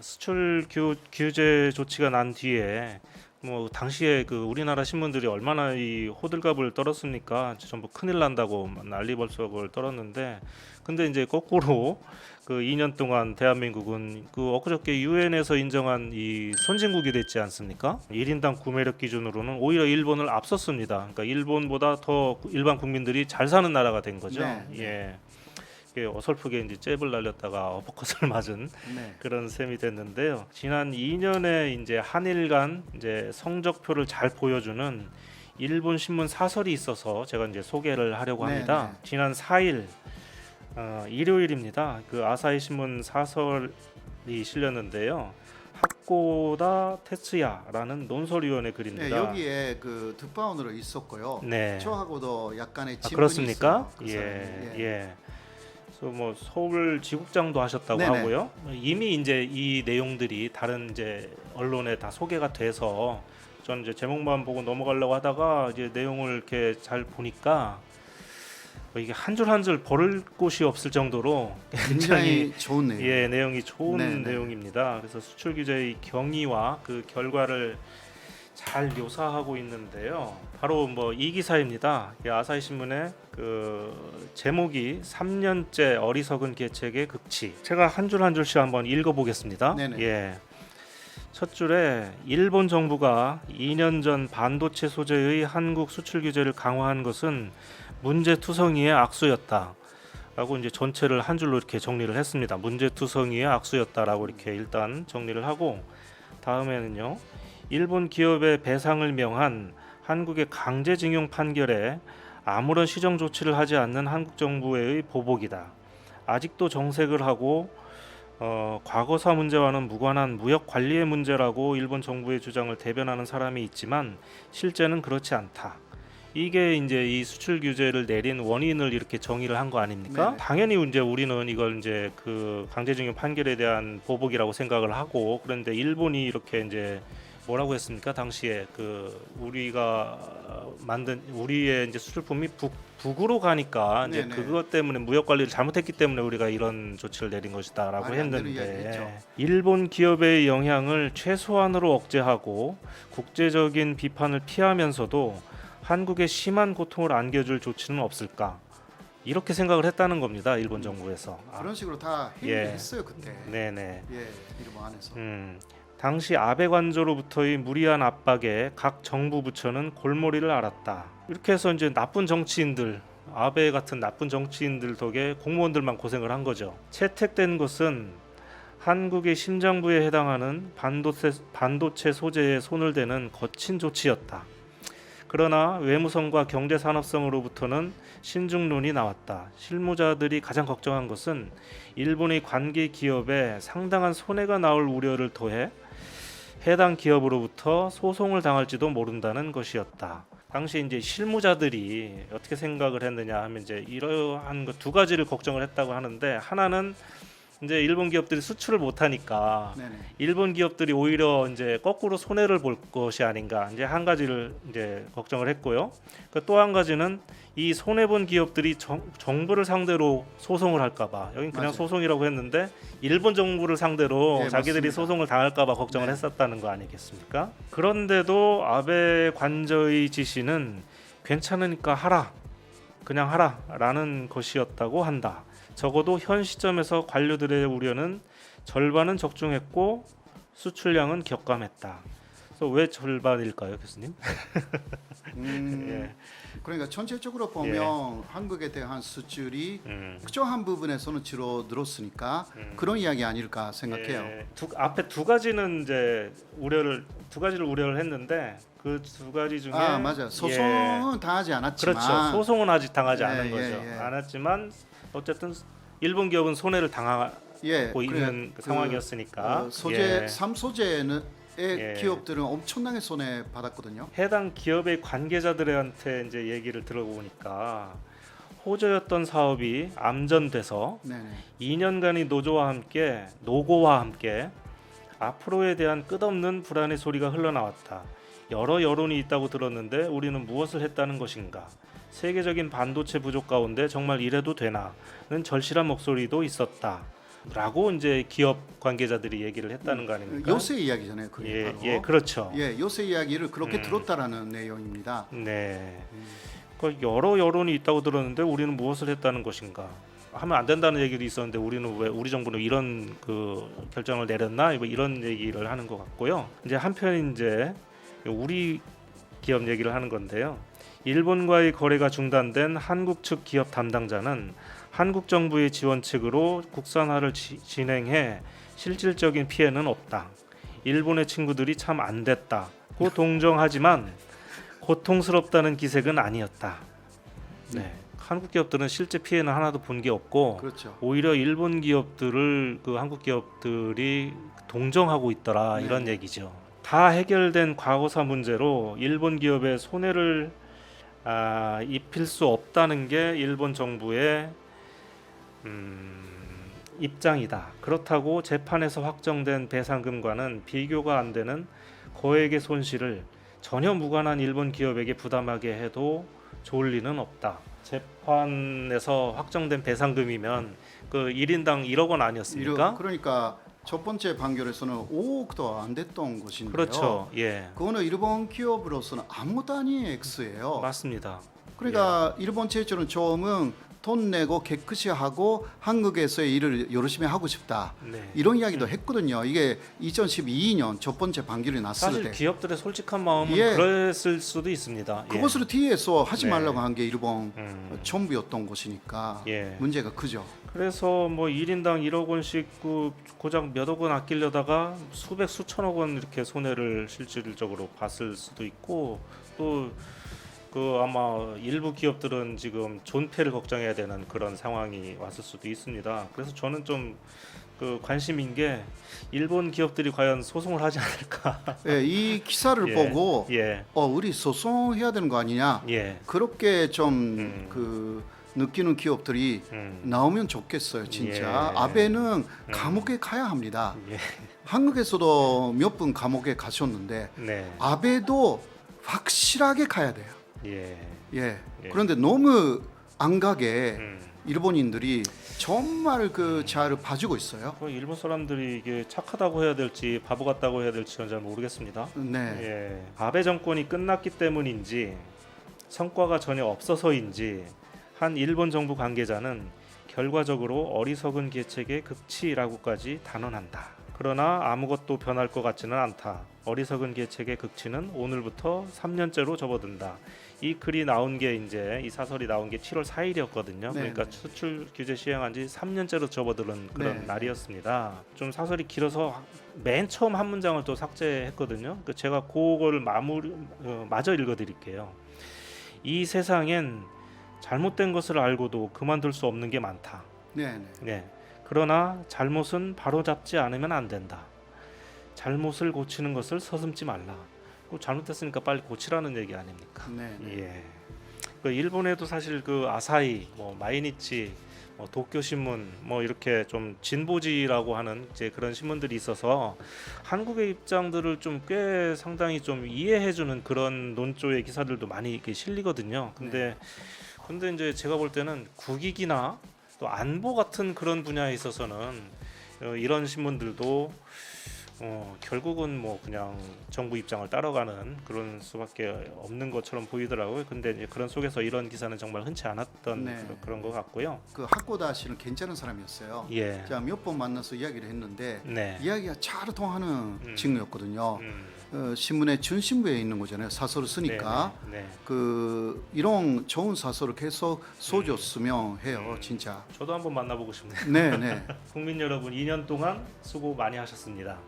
수출 규제 조치가 난 뒤에 뭐 당시에 그 우리나라 신문들이 얼마나 이 호들갑을 떨었습니까? 전부 큰일 난다고 난리벌석을 떨었는데, 근데 이제 거꾸로 그 2년 동안 대한민국은 그 엊그저께 유엔에서 인정한 이 선진국이 됐지 않습니까? 1인당 구매력 기준으로는 오히려 일본을 앞섰습니다. 그러니까 일본보다 더 일반 국민들이 잘 사는 나라가 된 거죠. 네. 예. 이게 어설프게 이제 잽을 날렸다가 어퍼컷을 맞은 네. 그런 셈이 됐는데요. 지난 2년에 이제 한일 간 이제 성적표를 잘 보여주는 일본 신문 사설이 있어서 제가 이제 소개를 하려고 합니다. 네. 지난 4일 일요일입니다. 그 아사히 신문 사설이 실렸는데요. 하코다 테츠야라는 논설위원의 네, 글입니다. 여기에 그 특파원으로 있었고요. 네. 저하고도 약간의 지분이 그렇습니까? 있어요, 그 사람이. 예. 그래서 뭐 서울 지국장도 하셨다고 네네. 하고요. 이미 이제 이 내용들이 다른 이제 언론에 다 소개가 돼서 저는 이제 제목만 보고 넘어가려고 하다가 이제 내용을 이렇게 잘 보니까 이게 한 줄 한 줄 버릴 곳이 없을 정도로 굉장히 굉장히 좋은 내용. 내용이 좋은 네네. 내용입니다. 그래서 수출 규제의 경위와 그 결과를 잘 묘사하고 있는데요. 바로 뭐 이 기사입니다. 아사히 신문의 그 제목이 3년째 어리석은 계책의 극치. 제가 한 줄 한 줄씩 한번 읽어보겠습니다. 네네. 예. 첫 줄에 일본 정부가 2년 전 반도체 소재의 한국 수출 규제를 강화한 것은 문제투성이의 악수였다. 라고 이제 전체를 한 줄로 이렇게 정리를 했습니다. 문제투성이의 악수였다라고 이렇게 일단 정리를 하고, 다음에는요. 일본 기업의 배상을 명한 한국의 강제징용 판결에 아무런 시정 조치를 하지 않는 한국 정부의 보복이다. 아직도 정색을 하고 과거사 문제와는 무관한 무역 관리의 문제라고 일본 정부의 주장을 대변하는 사람이 있지만 실제는 그렇지 않다. 이게 이제 이 수출 규제를 내린 원인을 이렇게 정의를 한 거 아닙니까? 네네. 당연히 이제 우리는 이걸 이제 그 강제징용 판결에 대한 보복이라고 생각을 하고, 그런데 일본이 이렇게 이제 뭐라고 했습니까? 당시에 그 우리가 만든 우리의 이제 수출품이 북으로 가니까 이제 네네. 그것 때문에 무역 관리를 잘못했기 때문에 우리가 이런 조치를 내린 것이다라고 말이 안 되는 했는데, 이야기겠죠. 일본 기업의 영향을 최소한으로 억제하고 국제적인 비판을 피하면서도 한국에 심한 고통을 안겨줄 조치는 없을까? 이렇게 생각을 했다는 겁니다. 일본 정부에서. 그런 식으로 다 예. 행동했어요 그때. 네네. 예, 일본 안에서. 당시 아베 관저로부터의 무리한 압박에 각 정부 부처는 골머리를 앓았다. 이렇게 해서 이제 나쁜 정치인들, 아베 같은 나쁜 정치인들 덕에 공무원들만 고생을 한 거죠. 채택된 것은 한국의 심장부에 해당하는 반도체 소재에 손을 대는 거친 조치였다. 그러나 외무성과 경제산업성으로부터는 신중론이 나왔다. 실무자들이 가장 걱정한 것은 일본의 관계 기업에 상당한 손해가 나올 우려를 더해 해당 기업으로부터 소송을 당할지도 모른다는 것이었다. 당시 이제 실무자들이 어떻게 생각을 했느냐 하면 이제 이러한 것 두 가지를 걱정을 했다고 하는데, 하나는 이제 일본 기업들이 수출을 못 하니까 네네. 일본 기업들이 오히려 이제 거꾸로 손해를 볼 것이 아닌가, 이제 한 가지를 이제 걱정을 했고요. 또 한 가지는 이 손해 본 기업들이 정부를 상대로 소송을 할까봐, 여긴 그냥 맞아요. 소송이라고 했는데 일본 정부를 상대로 예, 자기들이 맞습니다. 소송을 당할까봐 걱정을 네. 했었다는 거 아니겠습니까? 그런데도 아베 관저의 지시는 괜찮으니까 하라, 그냥 하라라는 것이었다고 한다. 적어도 현 시점에서 관료들의 우려는 절반은 적중했고 수출량은 격감했다. 그래서 왜 절반일까요, 교수님? 예. 그러니까 전체적으로 보면 한국에 대한 수출이 특정한 부분에서는 줄어들었으니까 그런 이야기 아닐까 생각해요. 예. 앞에 두 가지는 이제 두 가지를 우려를 했는데, 그 두 가지 중에 맞아요. 소송은 당하지 않았지만 그렇죠. 소송은 아직 당하지 예, 않은 예, 거죠. 예. 않았지만 어쨌든 일본 기업은 손해를 당하고 있는 그 상황이었으니까 소재 삼소재의 예. 기업들은 엄청나게 손해 받았거든요. 해당 기업의 관계자들한테 이제 얘기를 들어보니까 호조였던 사업이 암전돼서 네네. 2년간의 노고와 함께 앞으로에 대한 끝없는 불안의 소리가 흘러나왔다. 여러 여론이 있다고 들었는데 우리는 무엇을 했다는 것인가? 세계적인 반도체 부족 가운데 정말 이래도 되나?는 절실한 목소리도 있었다. 라고 이제 기업 관계자들이 얘기를 했다는 거 아닙니까? 요새 이야기잖아요. 그게 예, 바로. 예, 그렇죠. 예, 요새 이야기를 그렇게 들었다라는 내용입니다. 네. 그 여러 여론이 있다고 들었는데 우리는 무엇을 했다는 것인가? 하면 안 된다는 얘기도 있었는데 우리는 왜 우리 정부는 이런 그 결정을 내렸나? 뭐 이런 얘기를 하는 것 같고요. 이제 한편 이제 우리 기업 얘기를 하는 건데요. 일본과의 거래가 중단된 한국 측 기업 담당자는 한국 정부의 지원책으로 국산화를 진행해 실질적인 피해는 없다. 일본의 친구들이 참 안 됐다고 동정하지만 고통스럽다는 기색은 아니었다. 네. 한국 기업들은 실제 피해는 하나도 본 게 없고 그렇죠. 오히려 일본 기업들을 그 한국 기업들이 동정하고 있더라 이런 네. 얘기죠. 다 해결된 과거사 문제로 일본 기업에 손해를 입힐 수 없다는 게 일본 정부의 입장이다. 그렇다고 재판에서 확정된 배상금과는 비교가 안 되는 거액의 손실을 전혀 무관한 일본 기업에게 부담하게 해도 좋을 리는 없다. 재판에서 확정된 배상금이면 그 1인당 1억 원 아니었습니까? 그러니까 첫 번째 판결에서는 5억도 안 됐던 것인데요. 그렇죠. 예. 그거는 일본 기업으로서는 아무 단위의 액수예요. 맞습니다. 그러니까 일본 최초는 처음은 돈 내고 깨끗이 하고 한국에서의 일을 열심히 하고 싶다. 네. 이런 이야기도 했거든요. 이게 2012년 첫 번째 판결이 났을 사실 때. 기업들의 솔직한 마음은 예. 그랬을 수도 있습니다. 그것으로 뒤에서 하지 네. 말라고 한 게 일본 음. 정부였던 것이니까 예. 문제가 크죠. 그래서 뭐 1인당 1억 원씩 고작 몇억 원 아끼려다가 수백 수천억 원 이렇게 손해를 실질적으로 봤을 수도 있고 또 그 아마 일부 기업들은 지금 존폐를 걱정해야 되는 그런 상황이 왔을 수도 있습니다. 그래서 저는 좀 그 관심인 게 일본 기업들이 과연 소송을 하지 않을까. 예, 이 기사를 예. 보고 예. 우리 소송해야 되는 거 아니냐. 예. 그렇게 좀 그 느끼는 기업들이 나오면 좋겠어요. 진짜 예. 아베는 감옥에 가야 합니다. 예. 한국에서도 몇 분 감옥에 가셨는데 네. 아베도 확실하게 가야 돼요. 예. 예. 예. 그런데 너무 안 가게 음. 일본인들이 정말 그 자를 봐주고 있어요. 그 일본 사람들이 이게 착하다고 해야 될지 바보 같다고 해야 될지 잘 모르겠습니다. 네. 예. 아베 정권이 끝났기 때문인지 성과가 전혀 없어서인지 한 일본 정부 관계자는 결과적으로 어리석은 계책의 극치라고까지 단언한다. 그러나 아무것도 변할 것 같지는 않다. 어리석은 계책의 극치는 오늘부터 3년째로 접어든다. 이 글이 나온 게 이제 이 사설이 나온 게 7월 4일이었거든요. 네. 그러니까 수출 규제 시행한 지 3년째로 접어드는 그런 네. 날이었습니다. 좀 사설이 길어서 맨 처음 한 문장을 또 삭제했거든요. 제가 그거를 마저 읽어드릴게요. 이 세상엔 잘못된 것을 알고도 그만둘 수 없는 게 많다. 네, 네. 네. 그러나 잘못은 바로잡지 않으면 안 된다. 잘못을 고치는 것을 서슴지 말라. 잘못했으니까 빨리 고치라는 얘기 아닙니까? 네, 네. 예. 그 일본에도 사실 그 아사히, 뭐 마이니치, 도쿄 신문, 뭐 이렇게 좀 진보지라고 하는 이제 그런 신문들이 있어서 한국의 입장들을 좀 꽤 상당히 좀 이해해주는 그런 논조의 기사들도 많이 이렇게 실리거든요. 근데 이제 제가 볼 때는 국익이나 또 안보 같은 그런 분야에 있어서는 이런 신문들도 결국은 뭐 그냥 정부 입장을 따라가는 그런 수밖에 없는 것처럼 보이더라고요. 근데 이제 그런 속에서 이런 기사는 정말 흔치 않았던 네. 그런 것 같고요. 그 하코다 씨는 괜찮은 사람이었어요. 예. 제가 몇 번 만나서 이야기를 했는데 네. 이야기가 잘 통하는 친구였거든요. 음. 신문의 중심부에 있는 거잖아요. 사설을 쓰니까 네. 네. 그 이런 좋은 사설을 계속 써줬으면 해요. 진짜. 저도 한번 만나보고 싶네요. 네, 네. 국민 여러분 2년 동안 수고 많이 하셨습니다.